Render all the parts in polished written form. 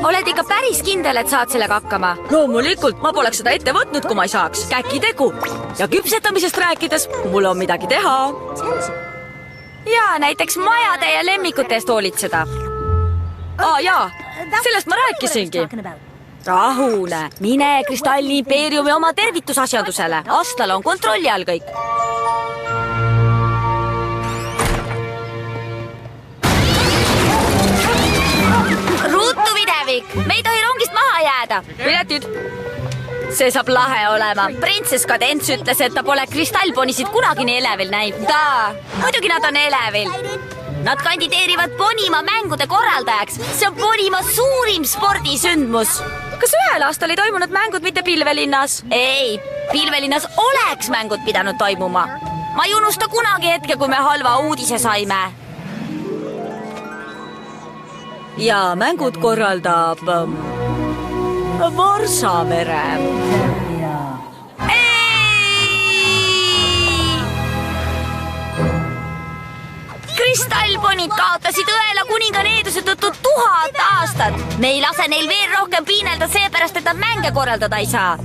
Oled ikka päris kindel, et saad sellega hakkama? Loomulikult, ma poleks seda ette võtnud, kui ma ei saaks. Käki tegu. Ja küpsetamisest rääkides, mul on midagi teha. Ja näiteks majade ja lemmikute eest hoolitseda. Jaa, sellest ma rääkisingi. Rahune, mine Kristalli impeeriumi oma tervitusasjandusele. Astlal on kontrolli all kõik. Ruutu Videvik, me ei tohi rongist maha jääda. Piletid. See saab lahe olema. Printsess Kadents ütles, et ta pole kristallponisid kunagi nii elevil näinud. Muidugi nad on elevil. Nad kandideerivad Ponimaa mängude korraldajaks. See on Ponimaa suurim spordisündmus. Kas ühel aastal ei toimunud mängud mitte Pilvelinnas? Ei, Pilvelinnas oleks mängud pidanud toimuma. Ma ei unusta kunagi hetke, kui me halva uudise saime. Ja mängud korraldab Varsamere. Kristallponid kaotasid õela kuninga needuse tõttu 1000 aastat. Me ei lase neil veel rohkem piinelda seepärast, et nad mänge korraldada ei saa.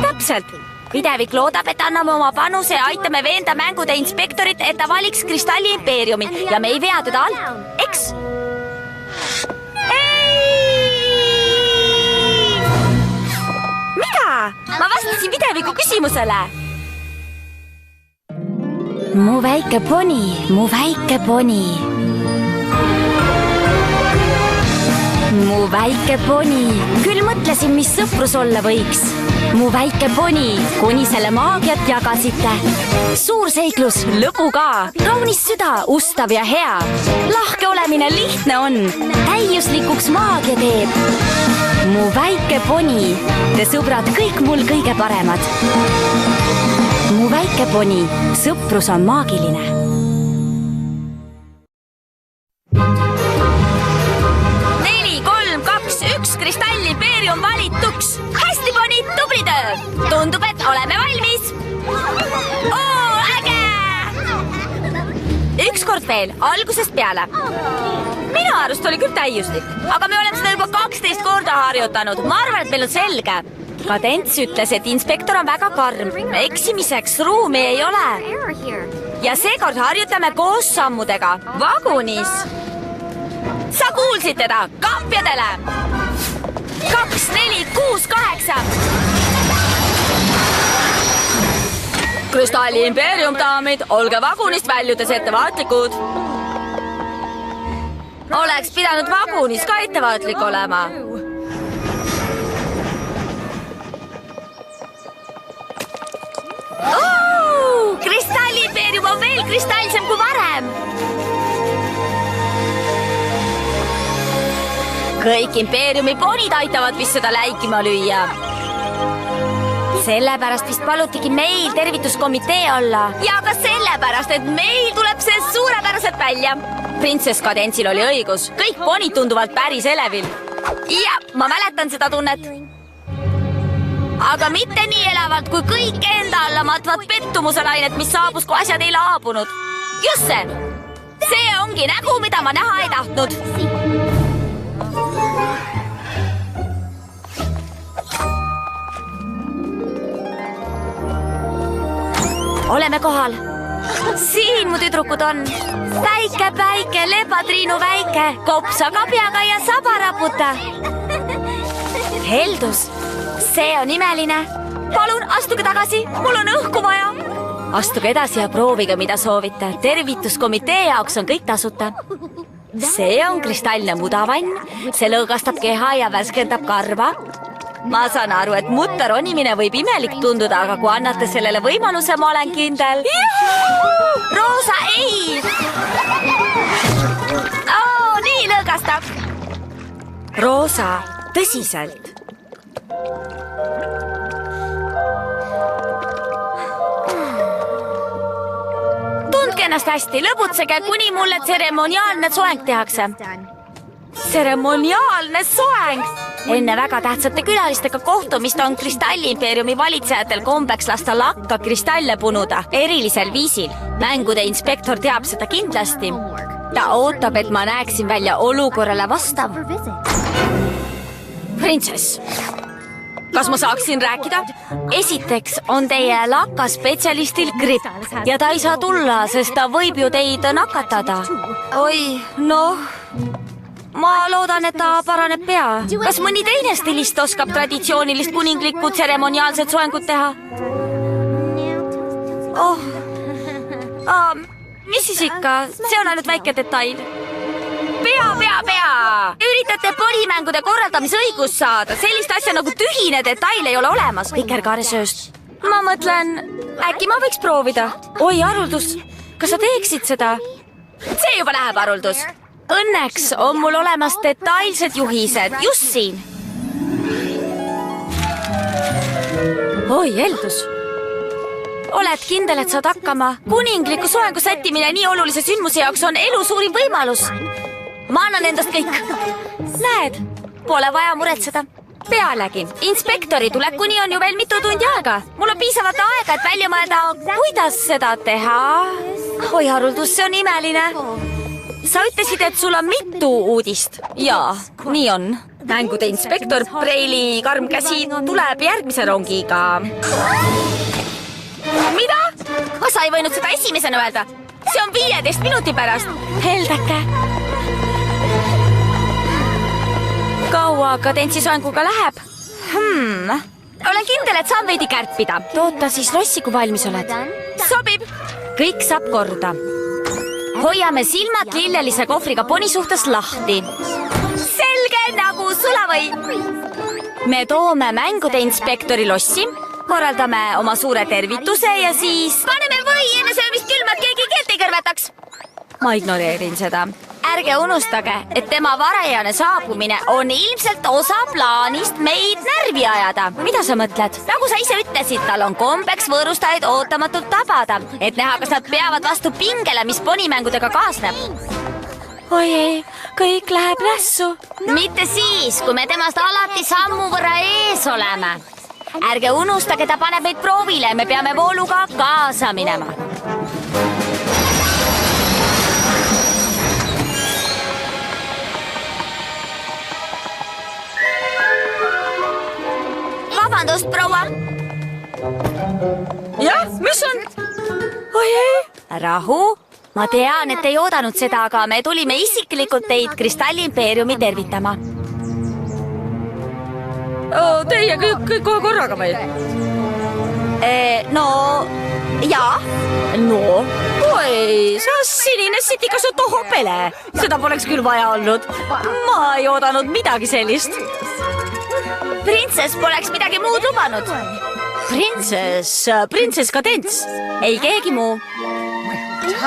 Täpselt. Videvik loodab, et anname oma panuse ja aitame veenda mängude inspektorit, et ta valiks Kristalli impeeriumi ja me ei vea teda alt, eks? Mida? Ma vastasin Videviku küsimusele. Mu väike poni, mu väike poni. Mu väike poni, küll mõtlesin, mis sõprus olla võiks. Mu väike poni, kuni selle maagiat jagasite. Suur seiklus, lõbu ka. Kaunis süda, ustav ja hea. Lahke olemine lihtne on. Täiuslikuks maagia teeb. Mu väike poni, te sõbrad kõik mul kõige paremad. Mu väike poni, sõprus on maagiline. Kristalli impeerium valituks. Hästi, ponid, tubli töö. Tundub, et oleme valmis. Äge! Ükskord veel, algusest peale. Minu arust oli küll täiuslik, aga me oleme seda juba 12 korda harjutanud. Ma arvan, et meil on selge. Kadents ütles, et inspektor on väga karm. Eksimiseks ruumi ei ole. Ja seekord harjutame koos sammudega. Vagunis. Sa kuulsid teda, kampjadele. 2, 4, 6, 8. Kristalli impeerium, daamid, olge vagunist väljudes ettevaatlikud. Oleks pidanud vagunis ka ettevaatlik olema. Kristalli impeerium on veel kristallsem kui varem. Kõik impeeriumi ponid aitavad vist seda läikima lüüa. Sellepärast vist palutigi meil tervituskomitee olla. Ja ka sellepärast, et meil tuleb see suurepäraselt välja. Printsess Kadentsil oli õigus. Kõik ponid tunduvad päris elevil. Ja, ma mäletan seda tunnet. Aga mitte nii elavalt, kui kõik enda alla matvad pettumuse lainet, mis saabus, kui asjad ei laabunud. Just see. See ongi nägu, mida ma näha ei tahtnud. Oleme kohal. Siin mu tüdrukud on. Väike, päike, lepatriinu väike, kopsakabjaga ja sabaraputa. Heldus, see on imeline. Palun, astuge tagasi, mul on õhku vaja. Astuge edasi ja proovige, mida soovite. Tervituskomitee jaoks on kõik tasuta. See on kristallne mudavann. See lõõgastab keha ja värskendab karva. Ma saan aru, et mutta ronimine võib imelik tunduda, aga kui annate sellele võimaluse, ma olen kindel. Roosa, ei! Nii lõõgastab. Roosa, tõsiselt. Tundke ennast hästi, lõbutsege, kuni mulle tseremoniaalne soeng tehakse. Tseremoniaalne soeng! Enne väga tähtsate külalistega kohtumist on Kristalli impeeriumi valitsejatel kombeks lasta lakka kristalle punuda erilisel viisil. Mängude inspektor teab seda kindlasti. ta ootab, et ma näeksin välja olukorrale vastav. Princess, kas ma saaksin rääkida? Esiteks on teie lakkaspetsialistil gripp ja ta ei saa tulla, sest ta võib ju teid nakatada. Oi, noh, ma loodan, et ta paraneb pea. Kas mõni teine stilist oskab traditsioonilist kuninglikku tseremoniaalset soengut teha? Mis siis ikka? See on ainult väike detail. Pea! Üritate ponimängude korraldamise õigust saada. Sellist asja nagu tühine detail ei ole olemas. Vikerkaaresööst. Ma mõtlen, äkki ma võiks proovida. Oi, Haruldus, kas sa teeksid seda? See juba läheb, Haruldus. Õnneks on mul olemas detailsed juhised just siin. Oi, Eldus. Oled kindel, et saad hakkama? Kuningliku soengu sättimine nii olulise sündmuse jaoks on elu suurim võimalus. Ma annan endast kõik. Näed, pole vaja muretseda. Pealegi, inspektori tulekuni on ju veel mitu tundi aega. Mul on piisavalt aega, et välja mõelda, kuidas seda teha. Oi, Haruldus, see on imeline. Sa ütlesid, et sul on mitu uudist. Jaa, nii on. Mängude inspektor Preili karm käsi tuleb järgmise rongiga. Mida? Sa ei võinud seda esimesena öelda. See on 15 minuti pärast. Heldake. Kaua kadentsisoenguga läheb? Olen kindel, et saan veidi kärpida. Toota siis lossi, kui valmis oled. Sobib. Kõik saab korda. Hoiame silmad lillelise kohvriga poni suhtes lahti. Selge nagu sulavõi. Me toome mängude inspektori lossi. Korraldame oma suure tervituse ja siis... Paneme või enne söömist külma, et keegi keelt ei kõrvetaks. Ma ignoreerin seda. Ärge unustage, et tema varajane saabumine on ilmselt osa plaanist meid närvi ajada. Mida sa mõtled? Nagu sa ise ütlesid, tal on kombeks võõrustajaid ootamatult tabada, et näha, kas nad peavad vastu pingele, mis ponimängudega kaasneb. Oi ei, kõik läheb nässu. Mitte siis, kui me temast alati sammu võrra ees oleme. Ärge unustage, ta paneb meid proovile, me peame vooluga kaasa minema. Vabandust, proua. Jah, mis on? Oi ei. Rahu. Ma tean, et ei oodanud seda, aga me tulime isiklikult teid Kristallimpeeriumi tervitama. Teie kõik kohe korraga või? No, jaa. No, oi, sa sinine sitikas on tohopele. Seda poleks küll vaja olnud. Ma ei oodanud midagi sellist. Princess poleks midagi muud lubanud. Princess Kadents. Ei keegi muu.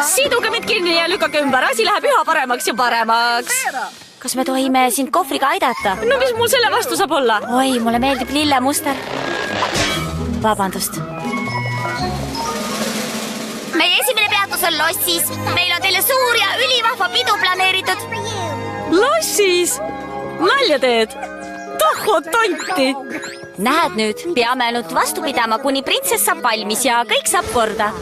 Siduge mind kinni ja lükake ümber. Asi läheb üha paremaks ja paremaks. Kas me tohime sind kohvriga aidata? No mis mul selle vastu saab olla? Oi, mulle meeldib lillemuster. Vabandust. Meie esimene peatus on lossis. Meil on teile suur ja ülivahva pidu planeeritud. Lossis? Nalja teed? Tohho tonti! Näed nüüd, peame ainult vastu pidama, kuni prinsess saab valmis ja kõik saab korda.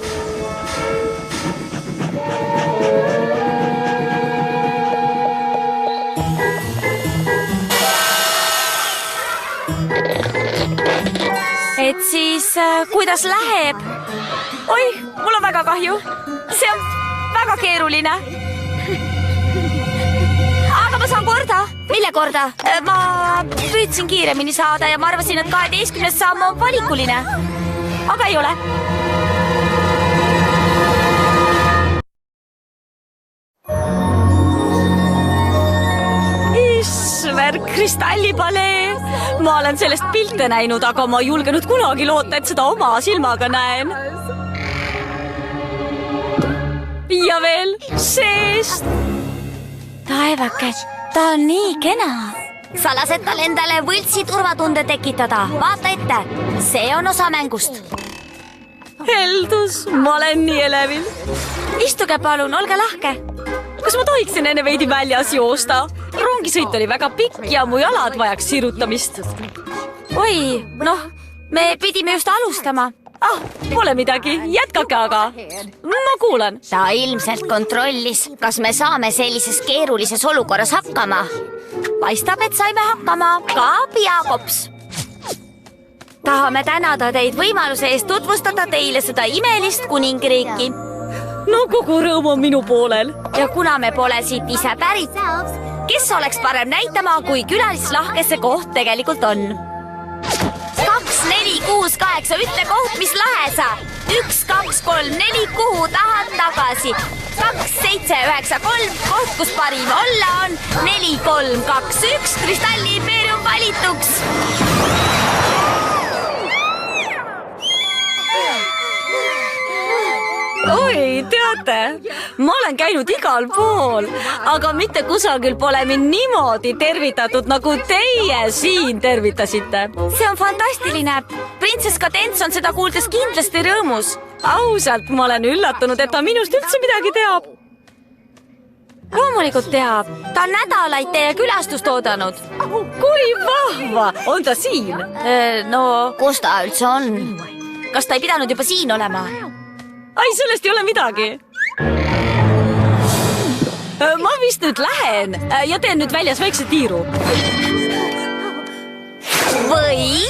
Et siis, kuidas läheb? Oi, mul on väga kahju. See on väga keeruline. Aga ma saan korda. Mille korda? Ma püüdsin kiiremini saada ja ma arvasin, et 12. samm on valikuline. Aga ei ole. Isver, kristallipalee. Ma olen sellest pilte näinud, aga ma ei julgenud kunagi loota, et seda oma silmaga näen. Ja veel seest. Taevake, ta on nii kena. Sa lased tal endale võltsi turvatunde tekitada. Vaata ette, see on osa mängust. Heldus, ma olen nii elevil. Istuge palun, olge lahke. Kas ma tohiksin enne veidi väljas joosta? Rongisõit oli väga pikk ja mu jalad vajaks sirutamist. Oi, noh, me pidime just alustama. Pole midagi, jätkake aga. Ma kuulan. Ta ilmselt kontrollis, kas me saame sellises keerulises olukorras hakkama. Paistab, et saime hakkama ka Jaakops. Tahame tänada teid võimaluse eest tutvustada teile seda imelist kuningriiki. No kogu rõõm on minu poolel. Ja kuna me pole siit ise pärit, kes oleks parem näitama, kui külalislahke see koht tegelikult on? 2, 4, 6, 8, ütle koht, mis lahe sa. 1, 2, 3, 4, kuhu tahad tagasi. 2, 7, 9, 3, koht, kus parim olla on. 4, 3, 2, 1, Kristalli impeerium valituks. Oi, teate, ma olen käinud igal pool, aga mitte kusagil pole mind niimoodi tervitatud, nagu teie siin tervitasite. See on fantastiline. Printsess Kadents on seda kuuldes kindlasti rõõmus. Ausalt, ma olen üllatunud, et ta minust üldse midagi teab. Loomulikult teab. Ta on nädalaid teie külastust oodanud. Kui vahva! On ta siin? Kus ta üldse on? Kas ta ei pidanud juba siin olema? Ai, sellest ei ole midagi. Ma vist nüüd lähen ja teen nüüd väljas väikse tiiru. Või,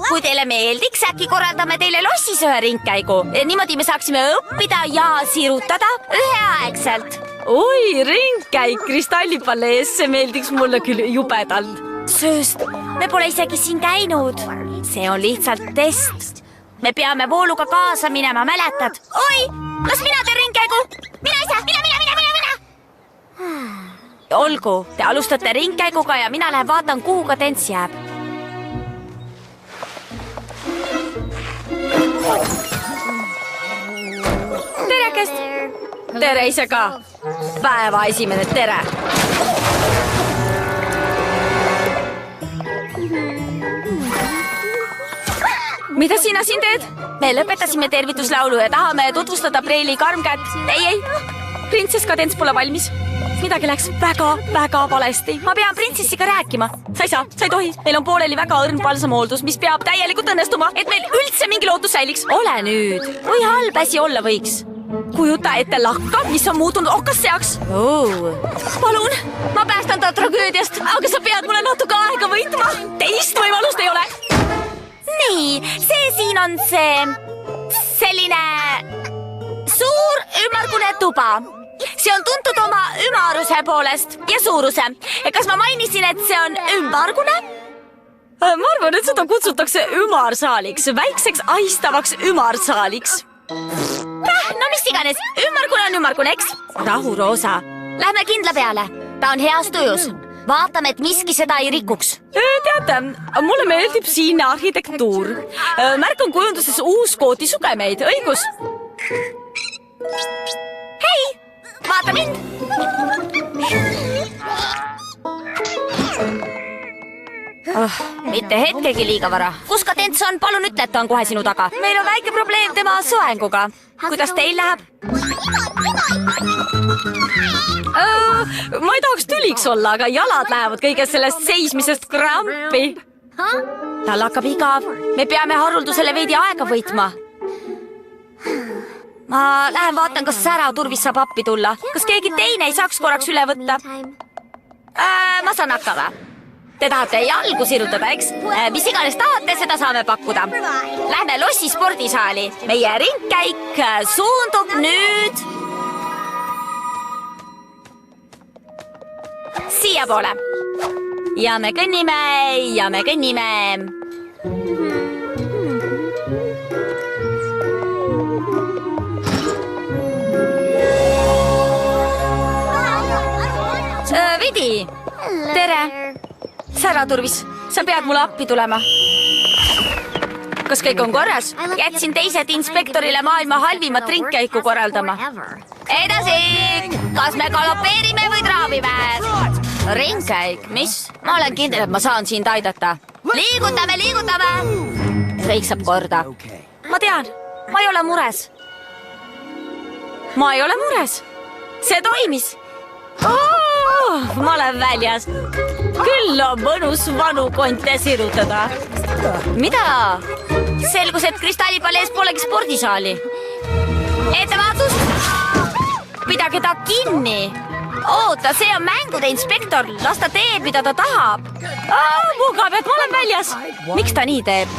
kui teile meeldiks, äkki korraldame teile lossis ühe ringkäigu. Niimoodi me saaksime õppida ja sirutada üheaegselt. Oi, ringkäik kristallipalees, see meeldiks mulle küll jubedalt. Sööst, me pole isegi siin käinud. See on lihtsalt test. Me peame vooluga kaasa minema, mäletad? Oi, las mina teen ringkäigu. Mina ise, mina. Olgu, te alustate ringkäiguga ja mina lähen vaatan, kuhu Kadents jääb. Terekest! Tere ise ka. Päeva esimene tere. Mida sina siin teed? Me lõpetasime tervituslaulu ja tahame tutvustada preili karmkätt. Ei. Printsess Kadents pole valmis. Midagi läks väga valesti. Ma pean printsessiga rääkima. Sa ei tohi. Meil on pooleli väga õrn palsamooldus, mis peab täielikult õnnestuma, et meil üldse mingi lootus säiliks. Ole nüüd. Kui halb asi olla võiks? Kujuta ette lakka, mis on muutunud okasseaks. Palun, ma päästan ta tragöödiast, aga sa pead mulle natuke aega võitma. Teist võimalust ei ole. Nii, see siin on selline suur ümmargune tuba. See on tuntud oma ümaruse poolest ja suuruse. Kas ma mainisin, et see on ümmargune? Ma arvan, et seda kutsutakse ümarsaaliks, väikseks aistavaks ümarsaaliks. No mis iganes, ümmargune on ümmargune, eks? Rahu, Roosa. Lähme kindla peale. Ta on heas tujus. Vaatame, et miski seda ei rikuks. Teate, mulle meeldib siinne arhitektuur. Märkan kujunduses uuskooti sugemeid, õigus? Hei, vaata mind! Mitte hetkegi liiga vara. Kus Kadents on? Palun ütle, et ta on kohe sinu taga. Meil on väike probleem tema soenguga. Kuidas teil läheb? Ma ei tahaks tüliks olla, aga jalad lähevad kõigest sellest seismisest krampi. Tal hakkab igav. Me peame haruldusele veidi aega võitma. Ma lähen vaatan, kas säraturvis saab appi tulla. Kas keegi teine ei saaks korraks üle võtta? Ma saan hakkama. Te tahate jalgu sirutada, eks? Mis iganes tahate, seda saame pakkuda. Lähme lossi spordisaali. Meie ringkäik suundub nüüd siia poole. Ja me kõnnime. Vidi, tere. Säraturvis, sa pead mulle appi tulema. Kas kõik on korras? Jätsin teised inspektorile maailma halvimat ringkäiku korraldama. Edasi! Kas me galopeerime või traavime? Ringkäik, mis? Ma olen kindel, et ma saan sind aidata. Liigutame! Kõik saab korda. Ma tean, ma ei ole mures. See toimis. Ma olen väljas. Küll on mõnus vanu konte sirutada. Mida? selgus, et kristallipalees polegi spordisaali. Ettevaatust! Pidage ta kinni! Oota, see on mängude inspektor. Las ta teeb, mida ta tahab. Mugab, et ma olen väljas. Miks ta nii teeb?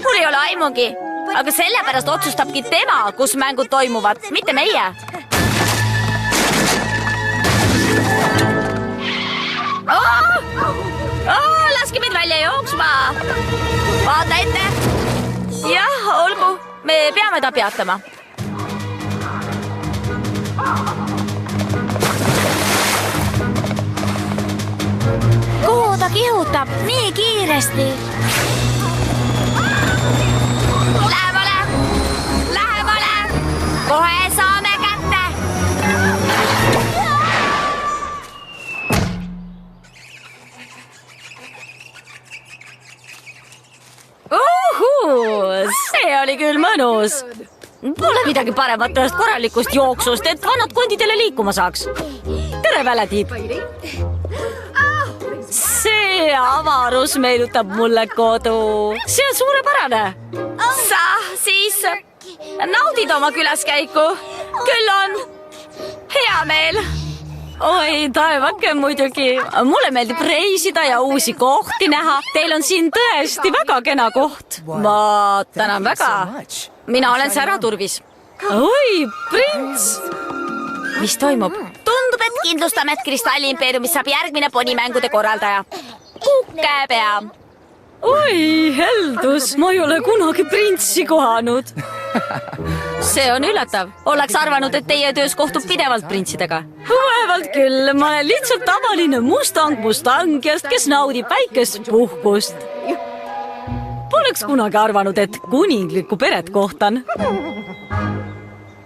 Mul ei ole aimugi. Aga sellepärast otsustabki tema, kus mängud toimuvad, mitte meie. Laske meid välja jooksma. Vaata ette. Jah, olgu. Me peame ta peatama. Kuhu ta kihutab nii kiiresti? Lähemale! Lähemale! Kohe saame kätte! See oli küll mõnus. Pole midagi paremat ühest korralikust jooksust, et vannad kondidele liikuma saaks. Tere, väletiib! See avarus meenutab mulle kodu. See on suurepärane. Sa siis naudid oma külaskäiku. Küll on hea meel. Oi, taevake muidugi. Mulle meeldib reisida ja uusi kohti näha. Teil on siin tõesti väga kena koht. Ma tänan väga. Mina olen säraturvis. Oi, prints! Mis toimub? Tundub, et kindlustamet Kristalliimpeeriumis saab järgmine ponimängude korraldaja. Kukkepea. Oi, heldus. Ma ei ole kunagi printsi kohanud. See on üllatav. Oleks arvanud, et teie töös kohtub pidevalt printsidega. Vaevalt küll. Ma olen lihtsalt tavaline mustangiast, kes naudib väikest puhkust. Poleks kunagi arvanud, et kuninglikku peret kohtan.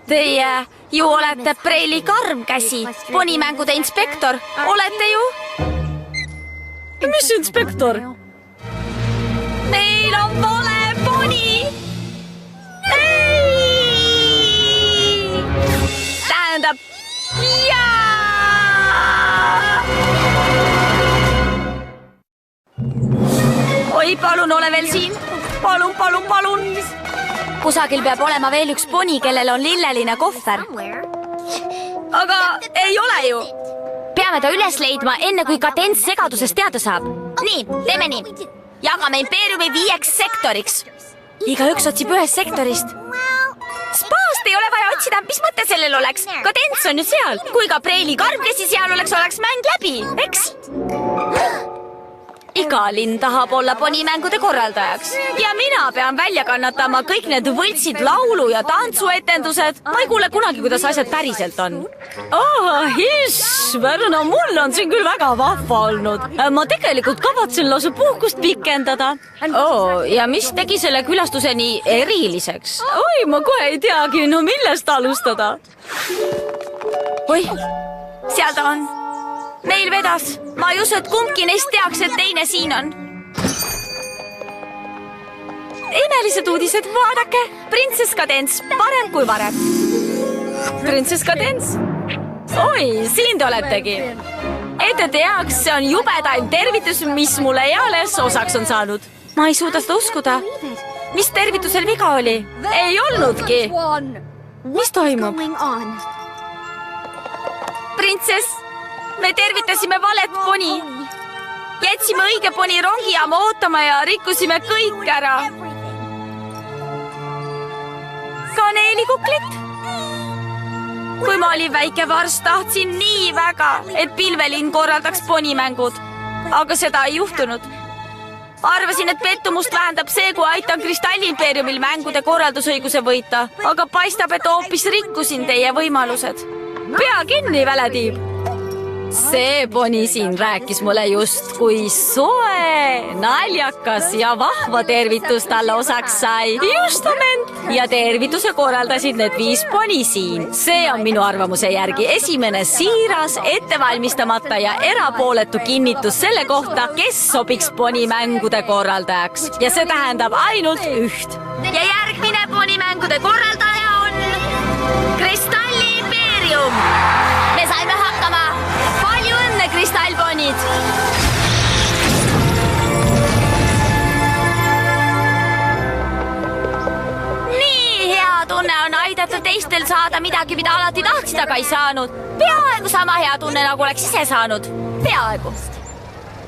Teie ju olete Preili Karmkäsi, ponimängude inspektor. Olete ju? Mis inspektor? Meil on vale poni! Ei! Tähendab, Oi, palun ole veel siin. Palun. Kusagil peab olema veel üks poni, kellel on lilleline kohver. Aga ei ole ju. Peame ta üles leidma, enne kui Kadents segadusest teada saab. Nii, teeme nii. Jagame impeeriumi 5 sektoriks. Igaüks otsib ühest sektorist. Spaast ei ole vaja otsida, mis mõte sellel oleks. Kadents on ju seal. Kui ka Preili Karmkäsi seal oleks mäng läbi, eks? Iga linn tahab olla ponimängude korraldajaks. Ja mina pean välja kannatama kõik need võltsid laulu- ja tantsuetendused. Ma ei kuule kunagi, kuidas asjad päriselt on. No mul on siin küll väga vahva olnud. Ma tegelikult kavatsen lausa puhkust pikendada. Ja mis tegi selle külastuse nii eriliseks? Oi, ma kohe ei teagi, no millest alustada. Oi, seal ta on. Meil vedas. Ma ei usu, et kumbki neist teaks, et teine siin on. Imelised uudised, vaadake. Printsess Kadents, parem kui varem. Printsess Kadents? Oi, siin te oletegi. Et te teaks, see on jubedaim tervitus, mis mulle eales osaks on saanud. Ma ei suuda seda uskuda. Mis tervitusel viga oli? Ei olnudki. Mis toimub? Printsess, me tervitasime valet poni. Jätsime õige poni rongijaama ootama ja rikkusime kõik ära. Kaneelikuklit? Kui ma olin väike vars, tahtsin nii väga, et pilvelinn korraldaks ponimängud. Aga seda ei juhtunud. Arvasin, et pettumust vähendab see, kui aitan Kristalliimpeeriumil mängude korraldusõiguse võita. Aga paistab, et hoopis rikkusin teie võimalused. Pea kinni, väletiib! See poni siin rääkis mulle just, kui soe, naljakas ja vahva tervitus talle osaks sai. Justament! Ja tervituse korraldasid need 5 poni siin. See on minu arvamuse järgi esimene siiras, ettevalmistamata ja erapooletu kinnitus selle kohta, kes sobiks ponimängude korraldajaks. Ja see tähendab ainult üht. Ja järgmine ponimängude korraldaja on Kristalliimpeerium. Me saime hakkama. Palju õnne, kristallponid! midagi, mida alati tahtsid, aga ei saanud. Peaaegu sama hea tunne, nagu oleks ise saanud. Peaaegu.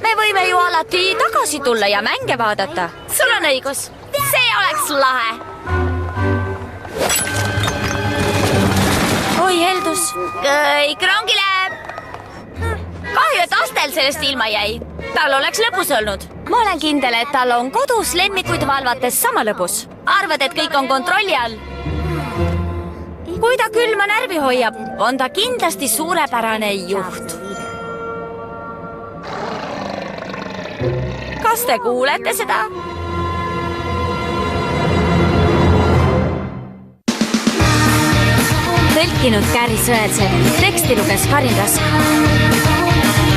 Me võime ju alati tagasi tulla ja mänge vaadata. Sul on õigus. See oleks lahe. Oi, Heldus. Kõik rongile. Kahju, et Astel sellest ilma jäi. Tal oleks lõbus olnud. Ma olen kindel, et tal on kodus lemmikuid valvates sama lõbus. Arvad, et kõik on kontrolli all? Kui ta külma närvi hoiab, on ta kindlasti suurepärane juht. Kas te kuulete seda? Tõlkinud Käri Sõelsepp, teksti luges Karin Rask.